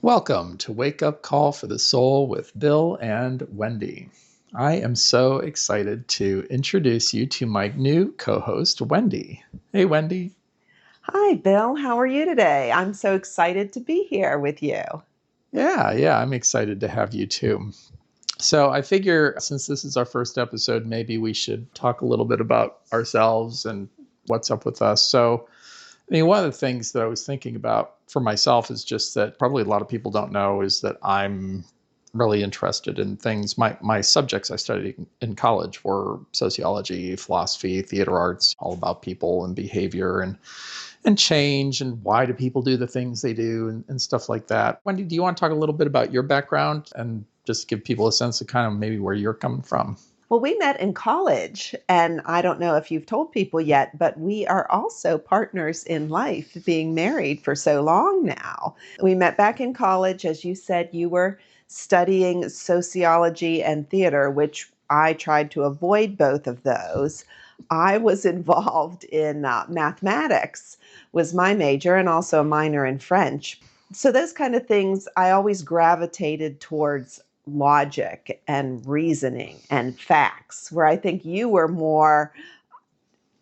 Welcome to Wake Up Call for the Soul with Bill and Wendy. I am so excited to introduce you to my new co-host, Wendy. Hey, Wendy. Hi, Bill. How are you today? I'm so excited to be here with you. Yeah, I'm excited to have you too. So I figure since this is our first episode, maybe we should talk a little bit about ourselves and what's up with us. One of the things that I was thinking about for myself is just that probably a lot of people don't know is that I'm really interested in things. My subjects I studied in college were sociology, philosophy, theater arts, all about people and behavior and change and why do people do the things they do and stuff like that. Wendy, do you want to talk a little bit about your background and just give people a sense of kind of maybe where you're coming from? Well, we met in college, and I don't know if you've told people yet, but we are also partners in life, being married for so long now. We met back in college. As you said, you were studying sociology and theater, which I tried to avoid both of those. I was involved in mathematics, was my major, and also a minor in French. So those kind of things, I always gravitated towards logic and reasoning and facts, where I think you were more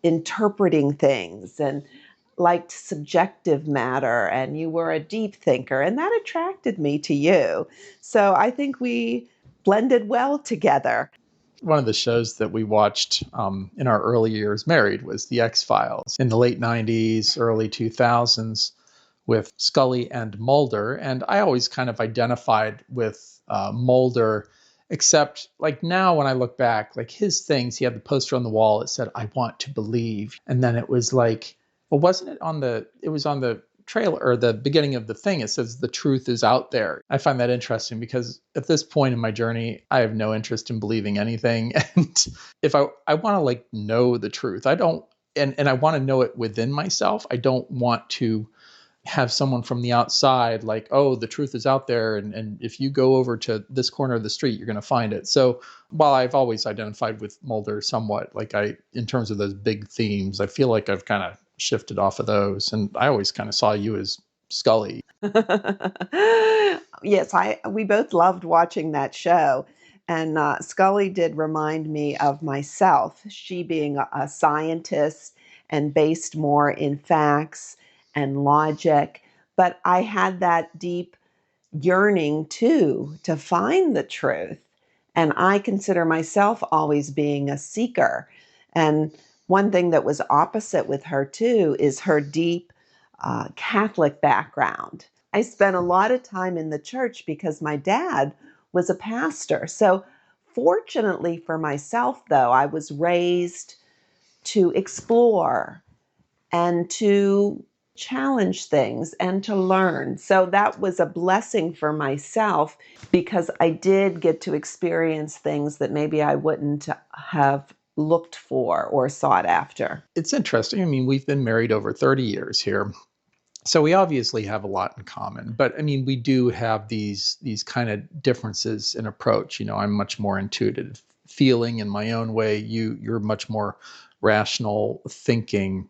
interpreting things and liked subjective matter, and you were a deep thinker, and that attracted me to you. So I think we blended well together. One of the shows that we watched in our early years married was The X-Files in the late 90s, early 2000s with Scully and Mulder. And I always kind of identified with Mulder, except like now when I look back, like his things, he had the poster on the wall that said, "I want to believe." And then it was like, well, wasn't it it was on the trailer or the beginning of the thing, it says the truth is out there. I find that interesting because at this point in my journey, I have no interest in believing anything. And if I want to like know the truth, I don't, and I want to know it within myself. I don't want to have someone from the outside like, oh, the truth is out there. And if you go over to this corner of the street, you're going to find it. So while I've always identified with Mulder somewhat, like in terms of those big themes, I feel like I've kind of shifted off of those. And I always kind of saw you as Scully. Yes, we both loved watching that show. And Scully did remind me of myself, she being a scientist and based more in facts and logic. But I had that deep yearning too to find the truth. And I consider myself always being a seeker. And one thing that was opposite with her too is her deep Catholic background. I spent a lot of time in the church because my dad was a pastor. So, fortunately for myself, though, I was raised to explore and to challenge things and to learn. So, that was a blessing for myself because I did get to experience things that maybe I wouldn't have looked for or sought after. It's interesting. I mean, we've been married over 30 years here. So we obviously have a lot in common, but I mean, we do have these kind of differences in approach. You know, I'm much more intuitive feeling in my own way. You're much more rational thinking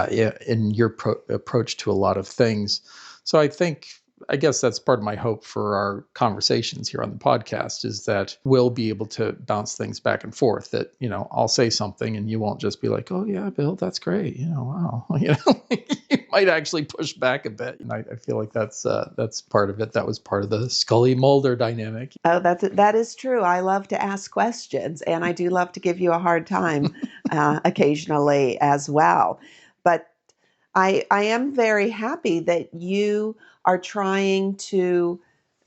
in your approach to a lot of things. So I guess that's part of my hope for our conversations here on the podcast is that we'll be able to bounce things back and forth, that, you know, I'll say something and you won't just be like, oh yeah, Bill, that's great. You know, wow. You know, you might actually push back a bit. And I feel like that's part of it. That was part of the Scully Mulder dynamic. Oh, that is true. I love to ask questions, and I do love to give you a hard time occasionally as well. But I am very happy that you are trying to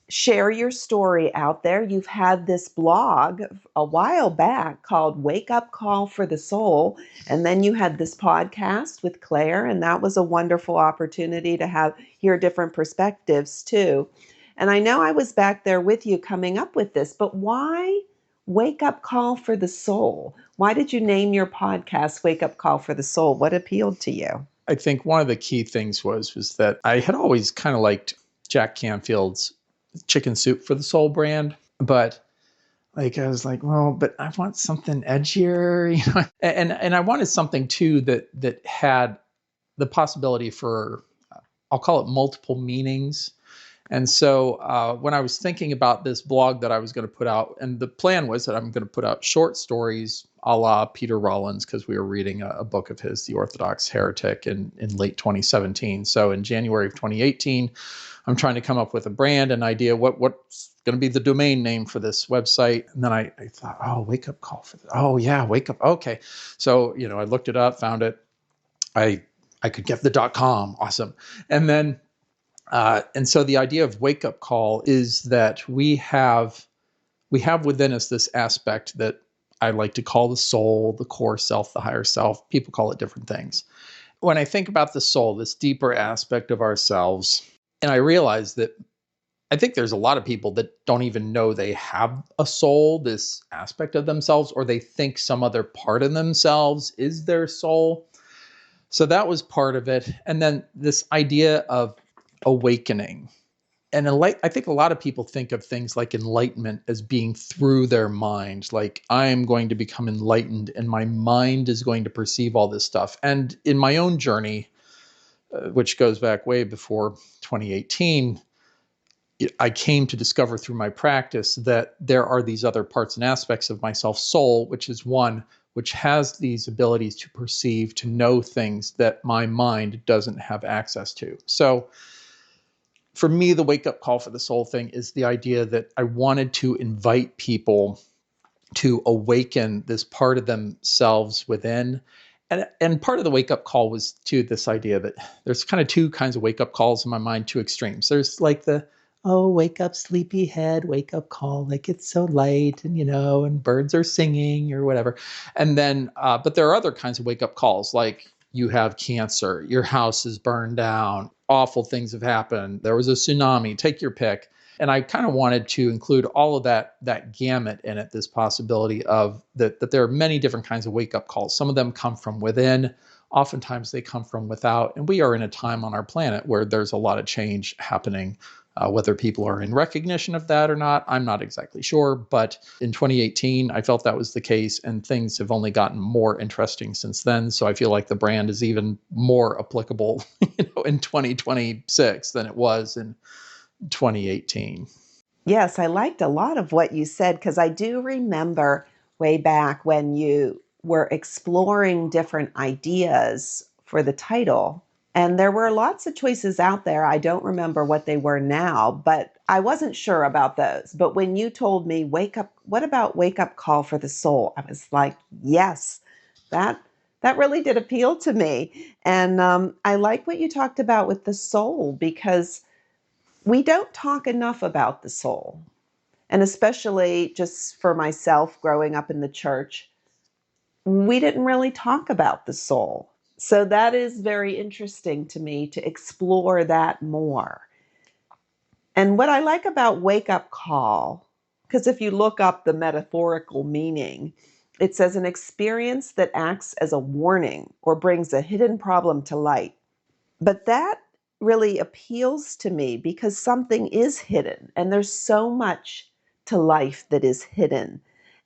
share your story out there. You've had this blog a while back called Wake Up Call for the Soul. And then you had this podcast with Claire, and that was a wonderful opportunity to hear different perspectives too. And I know I was back there with you coming up with this, but why Wake Up Call for the Soul? Why did you name your podcast Wake Up Call for the Soul? What appealed to you? I think one of the key things was that I had always kind of liked Jack Canfield's Chicken Soup for the Soul brand, but like I was like, well, but I want something edgier, you know, and I wanted something too that had the possibility for I'll call it multiple meanings. And so when I was thinking about this blog that I was going to put out, and the plan was that I'm going to put out short stories a la Peter Rollins, because we were reading a book of his, The Orthodox Heretic, in late 2017. So in January of 2018, I'm trying to come up with a brand, an idea, what's going to be the domain name for this website. And then I thought, oh, wake up call for this. Oh, yeah, wake up. Okay. So, I looked it up, found it. I could get the .com. Awesome. And then, and so the idea of wake up call is that we have within us this aspect that I like to call the soul, the core self, the higher self. People call it different things. When I think about the soul, this deeper aspect of ourselves, and I realize that I think there's a lot of people that don't even know they have a soul, this aspect of themselves, or they think some other part of themselves is their soul. So that was part of it. And then this idea of awakening. And I think a lot of people think of things like enlightenment as being through their mind. Like, I am going to become enlightened and my mind is going to perceive all this stuff. And in my own journey, which goes back way before 2018, I came to discover through my practice that there are these other parts and aspects of myself, soul, which is one, which has these abilities to perceive, to know things that my mind doesn't have access to. So for me, the wake up call for the soul thing is the idea that I wanted to invite people to awaken this part of themselves within. And part of the wake up call was to this idea that there's kind of two kinds of wake up calls in my mind, two extremes. There's like the, oh, wake up, sleepyhead, wake up call, like it's so light and, and birds are singing or whatever. And then, but there are other kinds of wake up calls, like you have cancer, your house is burned down, awful things have happened, there was a tsunami, take your pick. And I kind of wanted to include all of that gamut in it, this possibility of that there are many different kinds of wake-up calls. Some of them come from within. Oftentimes they come from without. And we are in a time on our planet where there's a lot of change happening. Whether people are in recognition of that or not, I'm not exactly sure. But in 2018, I felt that was the case. And things have only gotten more interesting since then. So I feel like the brand is even more applicable in 2026 than it was in 2018. Yes, I liked a lot of what you said because I do remember way back when you were exploring different ideas for the title. And there were lots of choices out there. I don't remember what they were now, but I wasn't sure about those. But when you told me wake up, what about wake up call for the soul? I was like, yes, that that really did appeal to me. And I like what you talked about with the soul because we don't talk enough about the soul. And especially just for myself growing up in the church, we didn't really talk about the soul. So that is very interesting to me to explore that more. And what I like about wake up call, because if you look up the metaphorical meaning, it says an experience that acts as a warning or brings a hidden problem to light. But that really appeals to me because something is hidden and there's so much to life that is hidden.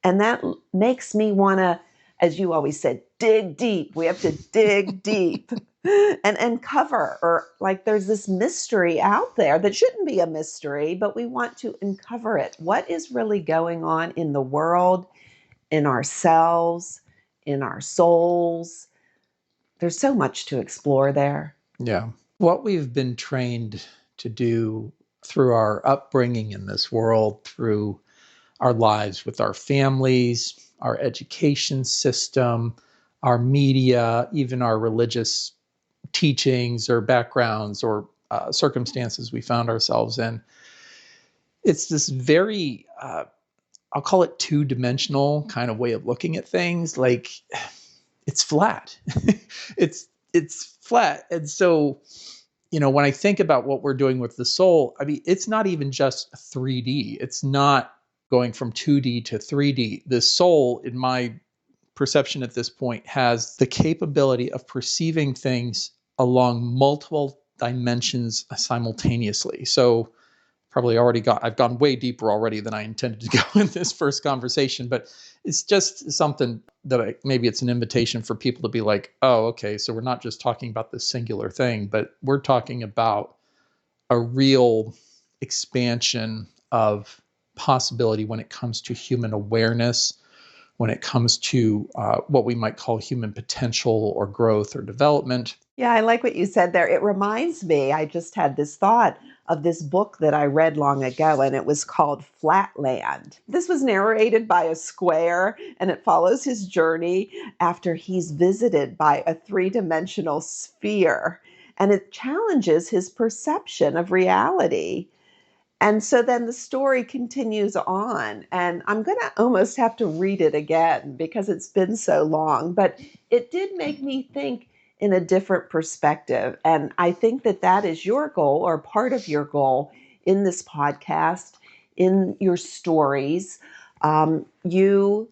And that makes me want to, as you always said, dig deep. We have to dig deep and uncover, or like there's this mystery out there that shouldn't be a mystery, but we want to uncover it. What is really going on in the world, in ourselves, in our souls? There's so much to explore there. Yeah. What we've been trained to do through our upbringing in this world, through our lives with our families, our education system, our media, even our religious teachings or backgrounds or circumstances we found ourselves in. It's this very, I'll call it two-dimensional kind of way of looking at things. Like, it's flat. it's flat. And so, when I think about what we're doing with the soul, I mean, it's not even just 3D. It's not going from 2D to 3D. The soul, in my perception at this point, has the capability of perceiving things along multiple dimensions simultaneously. So I've gone way deeper already than I intended to go in this first conversation, but it's just something that maybe it's an invitation for people to be like, oh, okay, so we're not just talking about this singular thing, but we're talking about a real expansion of possibility when it comes to human awareness, when it comes to what we might call human potential or growth or development. Yeah, I like what you said there. It reminds me, I just had this thought of this book that I read long ago, and it was called Flatland. This was narrated by a square, and it follows his journey after he's visited by a three-dimensional sphere. And it challenges his perception of reality. And so then the story continues on, and I'm going to almost have to read it again because it's been so long. But it did make me think in a different perspective. And I think that that is your goal or part of your goal in this podcast, in your stories. You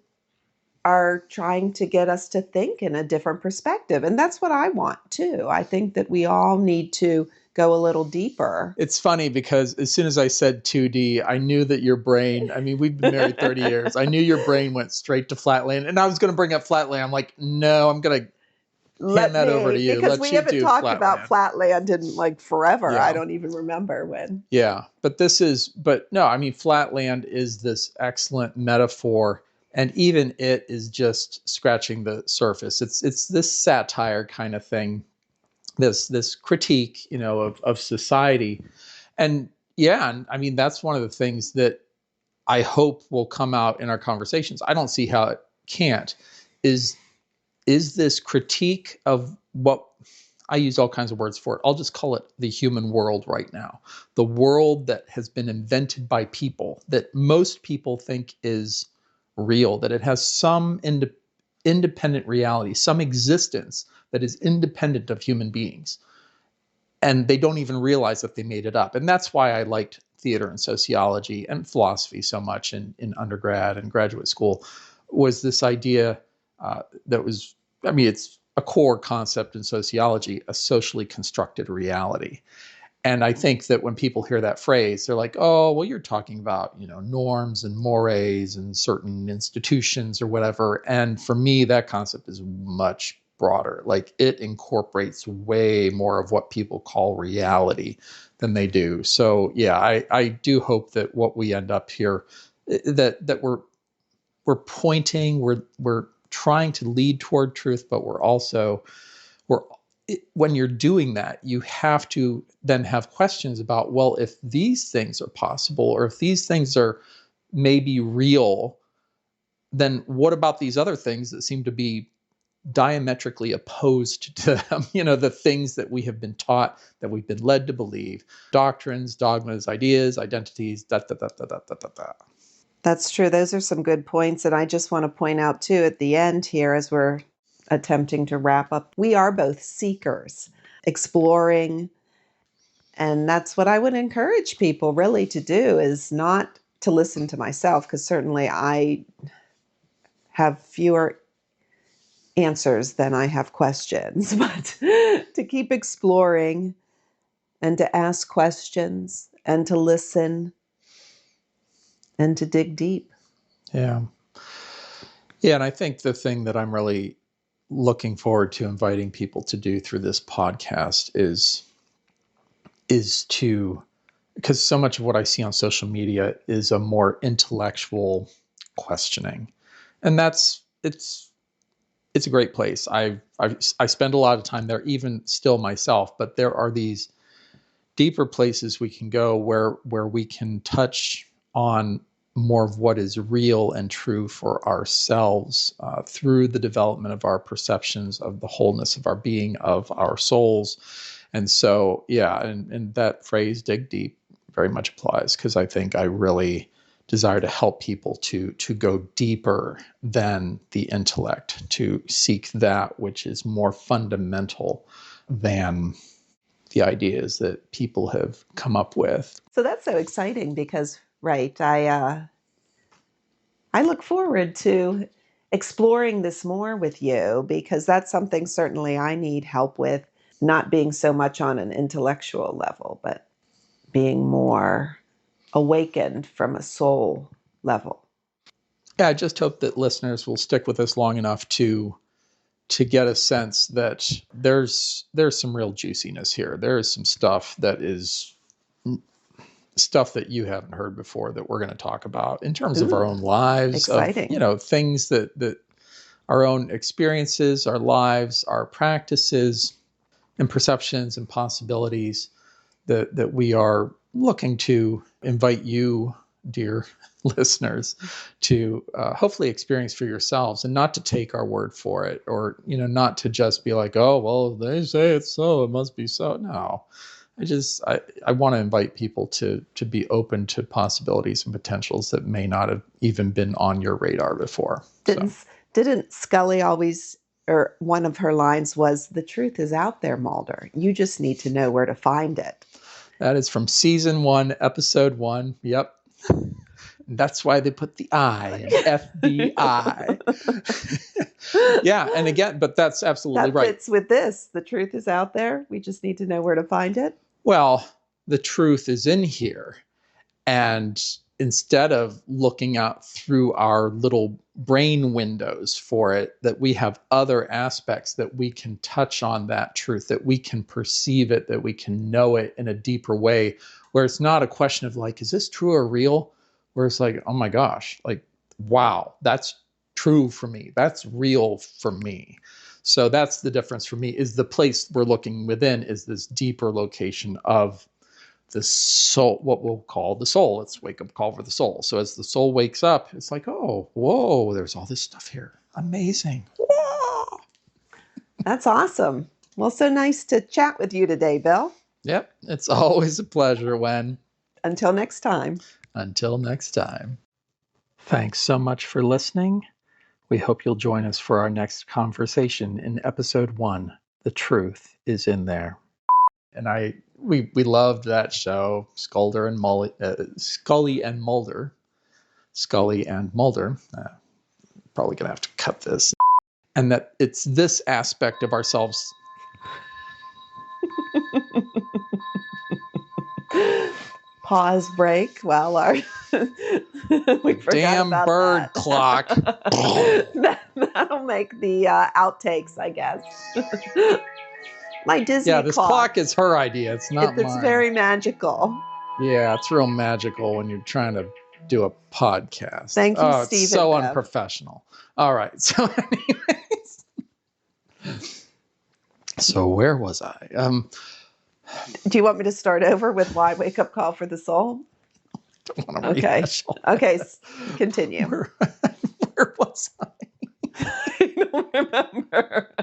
are trying to get us to think in a different perspective. And that's what I want too. I think that we all need to go a little deeper. It's funny because as soon as I said 2D, I knew that your brain, I mean, we've been married 30 years. I knew your brain went straight to Flatland. And I was going to bring up Flatland. I'm like, no, I'm going to hand Let that over to me, you. because Let we you haven't do talked about Flatland. Flatland in like forever. I Yeah. don't even remember when. Yeah. But no, I mean, Flatland is this excellent metaphor. And even it is just scratching the surface. It's this satire kind of thing, this critique, of society. And yeah, and I mean, that's one of the things that I hope will come out in our conversations. I don't see how it can't. Is this critique of what I use all kinds of words for it. I'll just call it the human world right now. The world that has been invented by people, that most people think is real, that it has some independent reality, some existence that is independent of human beings. And they don't even realize that they made it up. And that's why I liked theater and sociology and philosophy so much in undergrad and graduate school, was this idea that was, I mean, it's a core concept in sociology, a socially constructed reality. And I think that when people hear that phrase, they're like, oh, well, you're talking about, norms and mores and certain institutions or whatever. And for me, that concept is much broader. Like it incorporates way more of what people call reality than they do. So yeah, I do hope that what we end up here, that we're pointing, we're trying to lead toward truth, but we're when you're doing that, you have to then have questions about, well, if these things are possible, or if these things are maybe real, then what about these other things that seem to be diametrically opposed to them? The things that we have been taught, that we've been led to believe, doctrines, dogmas, ideas, identities, da da da da da da da da. That's true. Those are some good points. And I just want to point out, too, at the end here, as we're attempting to wrap up, we are both seekers, exploring. And that's what I would encourage people really to do, is not to listen to myself, because certainly I have fewer answers than I have questions, but to keep exploring and to ask questions and to listen and to dig deep. Yeah. Yeah. And I think the thing that I'm really looking forward to inviting people to do through this podcast is to, because so much of what I see on social media is a more intellectual questioning. And it's a great place. I spend a lot of time there, even still myself, but there are these deeper places we can go where we can touch on more of what is real and true for ourselves through the development of our perceptions of the wholeness of our being, of our souls. And so, yeah, and that phrase, dig deep, very much applies, because I think I really desire to help people to go deeper than the intellect, to seek that which is more fundamental than the ideas that people have come up with. So that's so exciting because, right, I look forward to exploring this more with you, because that's something certainly I need help with, not being so much on an intellectual level, but being more awakened from a soul level. Yeah, I just hope that listeners will stick with us long enough to get a sense that there's some real juiciness here. There is some stuff that is stuff that you haven't heard before that we're going to talk about in terms of our Ooh, own lives, of, exciting. things that our own experiences, our lives, our practices, and perceptions and possibilities that we are looking to invite you, dear listeners, to hopefully experience for yourselves, and not to take our word for it, or not to just be like, oh well, they say it's so, it must be so. No, I want to invite people to be open to possibilities and potentials that may not have even been on your radar before. So Didn't Scully always, or one of her lines was, "The truth is out there, Mulder. You just need to know where to find it." that is from season 1, episode 1. Yep. That's why they put the I in FBI. Yeah, and again, but that's absolutely That right. fits with this. The truth is out there. We just need to know where to find it. Well, the truth is in here. And instead of looking out through our little brain windows for it, that we have other aspects that we can touch on that truth, that we can perceive it, that we can know it in a deeper way, where it's not a question of like, is this true or real? Where it's like, oh my gosh, like, wow, that's true for me. That's real for me. So that's the difference for me, is the place we're looking within is this deeper location of the soul, what we'll call the soul. It's wake up call for the soul. So as the soul wakes up, it's like, oh, whoa, there's all this stuff here. Amazing. Whoa. That's awesome. Well, so nice to chat with you today, Bill. Yep. It's always a pleasure, Wen. Until next time. Until next time. Thanks so much for listening. We hope you'll join us for our next conversation in episode 1. The truth is in there. And we loved that show, Scully and Mulder. Scully and Mulder. Probably gonna have to cut this. And that it's this aspect of ourselves. Pause break while our we forgot Damn about bird that. clock. That'll make the outtakes, I guess. My Disney Yeah, this clock is her idea. It's not mine. It's very magical. Yeah, it's real magical when you're trying to do a podcast. Thank you, oh, Steve it's so and Bev. unprofessional. All right. So anyways. So where was I? Do you want me to start over with why wake up call for the soul? Don't want to rehash all Okay. that. Continue. Where was I? I don't remember.